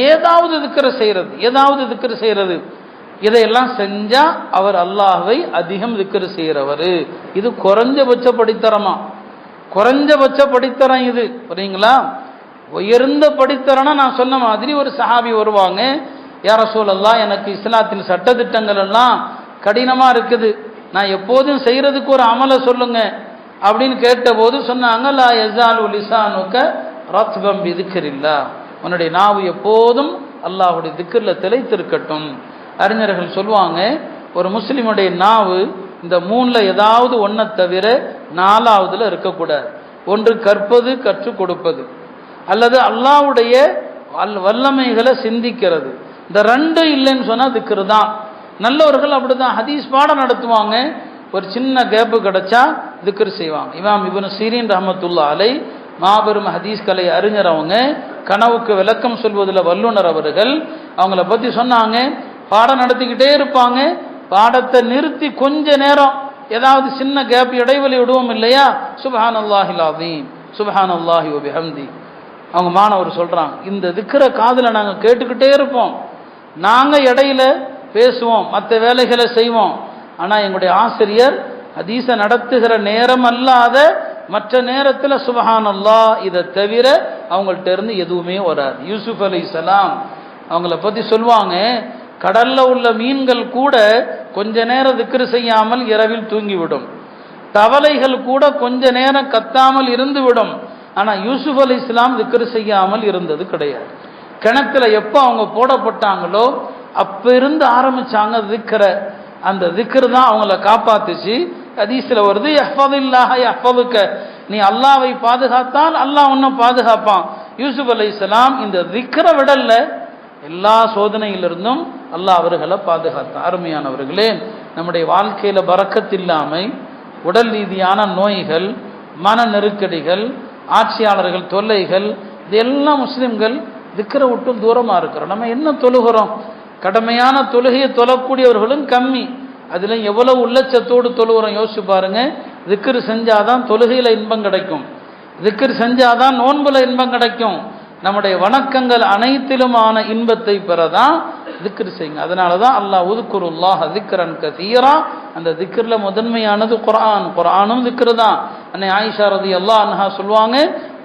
ஏதாவது திக்ர் செய்கிறது, இதையெல்லாம் செஞ்சா அவர் அல்லாஹ்வை அதிகம் திக்ர் செய்கிறவர். இது குறைஞ்சபட்ச படித்தரமா? குறைஞ்சபட்ச படித்தரம் இது, புரியுங்களா? உயர்ந்த படித்தரனா நான் சொன்ன மாதிரி ஒரு சஹாபி வருவாங்க. யா ரசூலல்லாஹ், எனக்கு இஸ்லாத்தில் சட்டதிட்டங்கள் எல்லாம் கடினமா இருக்குது, நான் எப்போதும் செய்யறதுக்கு ஒரு அமலை சொல்லுங்க அப்படின்னு கேட்டபோது சொன்னாங்க, லா யஸாலு லிசானுக ரத்பம் பிதிக்ரில்லாஹ், உன்னுடைய நாவு எப்போதும் அல்லாஹ்வுடைய திக்ரில் திளைத்திருக்கட்டும். அறிஞர்கள் சொல்லுவாங்க, ஒரு முஸ்லிமுடைய நாவு இந்த மூணுல ஏதாவது ஒன்றை தவிர நாலாவதுல இருக்கக்கூடாது. ஒன்று கற்பது, கற்றுக் கொடுப்பது, அல்லது அல்லாஹ்வுடைய வல்லமைகளை சிந்திக்கிறது. இந்த ரெண்டு இல்லைன்னு சொன்னா திக்ரு தான். நல்லவர்கள் அப்படிதான் ஹதீஸ் பாடம் நடத்துவாங்க, ஒரு சின்ன கேப்பு கிடைச்சா திக்ர் செய்வாங்க. இமாம் இப்னு சீரின் ரஹ்மத்துல்லாஹி அலைஹி மாபெரும் ஹதீஸ் கலை அறிஞர், அவங்க கனவுக்கு விளக்கம் சொல்வதில் வல்லுனர் அவர்கள். அவங்கள பத்தி சொன்னாங்க, பாடம் நடத்திக்கிட்டே இருப்பாங்க, பாடத்தை நிறுத்தி கொஞ்ச நேரம் ஏதாவது சின்ன கேப் இடைவெளி விடுவோம் இல்லையா, சுப்ஹானல்லாஹில் அஸீம் சுப்ஹானல்லாஹி வ பிஹம்தி. அவங்க மாணவர் சொல்றாங்க, இந்த திக்ரை காதுல நாங்க கேட்டுக்கிட்டே இருப்போம், நாங்க இடையில பேசுவோம், மற்ற வேலைகளை செய்வோம். ஆனா எங்களுடைய ஆசிரியர் ஹதீஸை நடத்துகிற நேரம் அல்லாத மற்ற நேரத்தில் சுப்ஹானல்லாஹ் இதை தவிர அவங்கள்ட்ட இருந்து எதுவுமே வராது. யூசுப் அலைஹிஸ்ஸலாம் அவங்கள பத்தி சொல்லுவாங்க, கடல்ல உள்ள மீன்கள் கூட கொஞ்ச நேரம் திக்ர் செய்யாமல் இரவில் தூங்கிவிடும், தவளைகள் கூட கொஞ்ச நேரம் கத்தாமல் இருந்து விடும். ஆனா யூசுப் அலைஹிஸ்ஸலாம் திக்ர் செய்யாமல் இருந்தது கிடையாது. கிணத்துல எப்போ அவங்க போடப்பட்டாங்களோ அப்ப இருந்து ஆரம்பிச்சாங்க திக்ர. அந்த திக்ர் தான் அவங்கள காப்பாத்துச்சு. ஹதீஸ்ல வருது, யஹ்ஃபதில்லாஹ யஹ்ஃபதுக, நீ அல்லாஹ்வை பாதுகாத்தால் அல்லாஹ் உன்னை பாதுகாப்பான். யூசுப் அலைஹிஸ்ஸலாம் இந்த திக்ர விடல்ல, எல்லா சோதனையிலிருந்தும் அல்லாஹ் அவர்களை பாதுகாத்தான். அருமையானவர்களே, நம்முடைய வாழ்க்கையில பரக்கத் இல்லாமை, உடல் ரீதியான நோய்கள், மன நெருக்கடிகள், ஆட்சியாளர்கள் தொல்லைகள், இதெல்லாம் முஸ்லிம்கள் திக்ரை விட்டும் தூரமா இருக்கிறோம். நம்ம என்ன தொழுகிறோம்? கடமையான தொழுகையை தொழக்கூடியவர்களும் கம்மி. அதுல எவ்வளவு உள்ளச்சத்தோடு தொழுகிறோம் யோசிச்சு பாருங்க. திக்ர் செஞ்சாதான் தொழுகையில இன்பம் கிடைக்கும், திக்ர் செஞ்சாதான் நோன்புல இன்பம் கிடைக்கும். நம்முடைய வணக்கங்கள் அனைத்திலுமான இன்பத்தை பெறதான் திக்ர் செய்யுங்க. அதனாலதான் அல்லாஹ் உதுகுருல்லாஹ திக்ரன் கஸீரா, அந்த திக்ர்ல முதன்மையானது குர்ஆன். குர்ஆனும் திக்ர் தான். அன்னை ஆயிஷா ரலியல்லாஹு அன்ஹா சொல்வாங்க,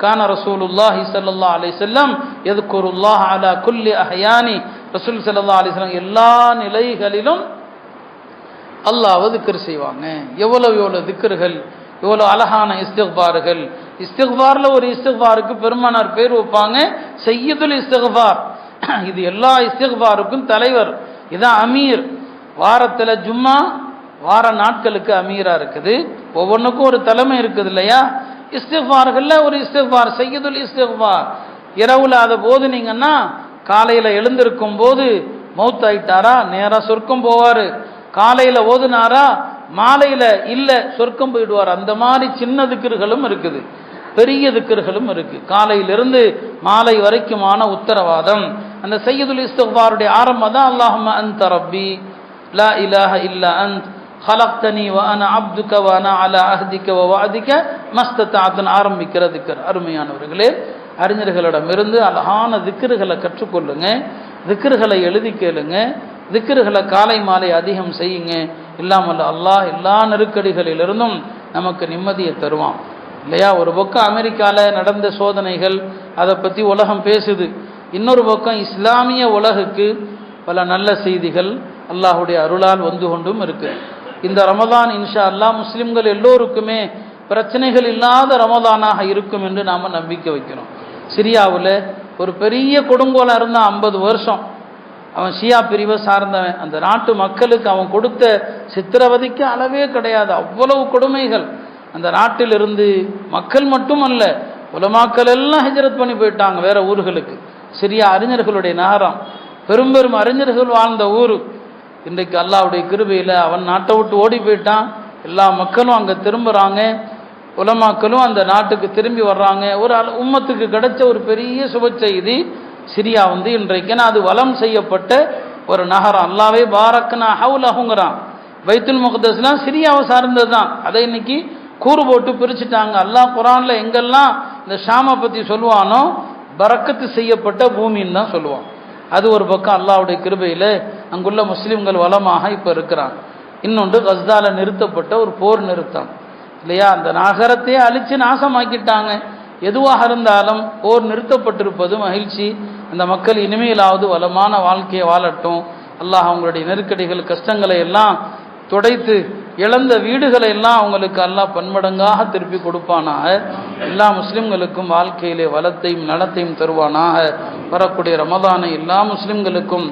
கான ரசூலுல்லாஹி ஸல்லல்லாஹு அலைஹி வஸல்லம் யذ்குருல்லாஹ அலா குல்லி அஹ்யானி, ரசூல் ஸல்லல்லாஹு அலைஹி வஸல்லம் எல்லா நிலைகளிலும் அல்லாஹ்வை திக்ர் செய்வாங்க. எவ்வளவு திக்ர்கள், எவ்வளவு அழகான இஸ்திக்பார்கள். இஸ்திக்பார்ல ஒரு இஸ்திக்பாருக்கு பெருமானார் பேர் வைப்பாங்க, சையதுல் இஸ்திக்பார். இது எல்லா இஸ்திக்பாருக்கும் தலைவர், இதான் அமீர். வாரத்துல ஜும்மா, வார நாட்களுக்கு அமீரா இருக்குது. ஒவ்வொன்றுக்கும் ஒரு தலைமை இருக்குது இல்லையா? இஸ்திக்பார்கள்ல ஒரு இஸ்திக்பார் சையதுல் இஸ்திக்பார். இரவுல அதை போதுனீங்கன்னா காலையில் எழுந்திருக்கும் போது மௌத்தாயிட்டாரா நேராக சொர்க்கம் போவார், காலையில் ஓதுனாரா மாலையில் இல்லை சொர்க்கம் போயிடுவார். அந்த மாதிரி சின்ன திக்ர்களும் இருக்குது, பெரிய திக்ர்களும் இருக்குது. காலையிலிருந்து மாலை வரைக்குமான உத்தரவாதம். அந்த சையதுல் இஸ்திக்பாருடைய ஆரம்பம் தான் அல்லாஹும்ம அன்த ரப்பி லா இலாஹ இல்லா அன்த் ஹலக்தனி வ அன அப்துக வ அன அலா அஹ்திக வ வஅதிக மஸ்ததஅத்துன் ஆரம்பிக்கிற திக்ர். அருமையானவர்களே, அறிஞர்களிடமிருந்து அழகான திக்ருகளை கற்றுக்கொள்ளுங்க, திக்ருகளை எழுதி கேளுங்க, திக்ருகளை காலை மாலை அதிகம் செய்யுங்க. இல்லாமல் அல்லாஹ் எல்லா நெருக்கடிகளிலிருந்தும் நமக்கு நிம்மதியை தருவான் இல்லையா? ஒரு பக்கம் அமெரிக்காவில் நடந்த சோதனைகள், அதை பற்றி உலகம் பேசுது. இன்னொரு பக்கம் இஸ்லாமிய உலகுக்கு பல நல்ல செய்திகள் அல்லாஹுடைய அருளால் வந்து கொண்டும் இருக்கு. இந்த ரமதான் இன்ஷா அல்லாஹ் முஸ்லிம்கள் எல்லோருக்குமே பிரச்சனைகள் இல்லாத ரமதானாக இருக்கும் என்று நாம் நம்பிக்கை வைக்கிறோம். சிரியாவில் ஒரு பெரிய கொடுங்கோலாக இருந்தால் 50 வருஷம், அவன் ஷியா பிரிவை சார்ந்தவன். அந்த நாட்டு மக்களுக்கு அவன் கொடுத்த சித்திரவதைக்கு அளவே கிடையாது, அவ்வளவு கொடுமைகள். அந்த நாட்டிலிருந்து மக்கள் மட்டுமல்ல, உலமாக்கள் எல்லாம் ஹிஜ்ரத் பண்ணி போயிட்டாங்க வேற ஊர்களுக்கு. சிரியா அறிஞர்களுடைய நகரம், பெரும் பெரும் அறிஞர்கள் வாழ்ந்த ஊர். இன்றைக்கு அல்லாஹ்வுடைய கிருபையில் அவன் நாட்டை விட்டு ஓடி போயிட்டான். எல்லா மக்களும் அங்கே திரும்புகிறாங்க, உலமாக்களும் அந்த நாட்டுக்கு திரும்பி வர்றாங்க. ஒரு உம்மத்துக்கு கிடைச்ச ஒரு பெரிய சுப செய்தி. சிரியா இன்றைக்கு அது வலம் செய்யப்பட்ட ஒரு நகரம். அல்லாவே பாரக்னா ஹவுலஹுங்கிறான். பைத்துல் முக்தஸ்லாம் சிரியாவை சார்ந்தது தான். அதை இன்னைக்கு கூறு போட்டு பிரிச்சுட்டாங்க. அல்லாஹ் குரான்ல எங்கெல்லாம் இந்த ஷாமை பற்றி சொல்லுவானோ பரக்கத்து செய்யப்பட்ட பூமின்னு தான் சொல்லுவான். அது ஒரு பக்கம் அல்லாஹ்வுடைய கிருபையில் அங்குள்ள முஸ்லீம்கள் வளமாக இப்போ இருக்கிறாங்க. இன்னொன்று கஸ்தால நிறுத்தப்பட்ட ஒரு போர் நிறுத்தம் இல்லையா? அந்த நகரத்தையே அழித்து நாசமாக்கிட்டாங்க. எதுவாக இருந்தாலும் போர் நிறுத்தப்பட்டிருப்பது மகிழ்ச்சி. அந்த மக்கள் இனிமேலாவது வளமான வாழ்க்கையை வாழட்டும். அல்லாஹ் அவங்களுடைய நெருக்கடிகள் கஷ்டங்களை எல்லாம் துடைத்து இழந்த வீடுகளை எல்லாம் அவங்களுக்கு அல்லாஹ் பன்மடங்காக திருப்பி கொடுப்பானாக. எல்லா முஸ்லிம்களுக்கும் வாழ்க்கையிலே வளத்தையும் நலத்தையும் தருவானாக. வரக்கூடிய ரமதானை எல்லா முஸ்லிம்களுக்கும்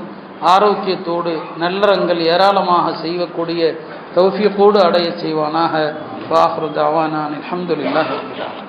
ஆரோக்கியத்தோடு நல்லறங்கள் ஏராளமாக செய்யக்கூடிய தௌஃபீகோடு அடைய செய்வானாக. வாஹிரு தஅவானா அல்ஹம்துலில்லாஹி ரப்பில் ஆலமீன்.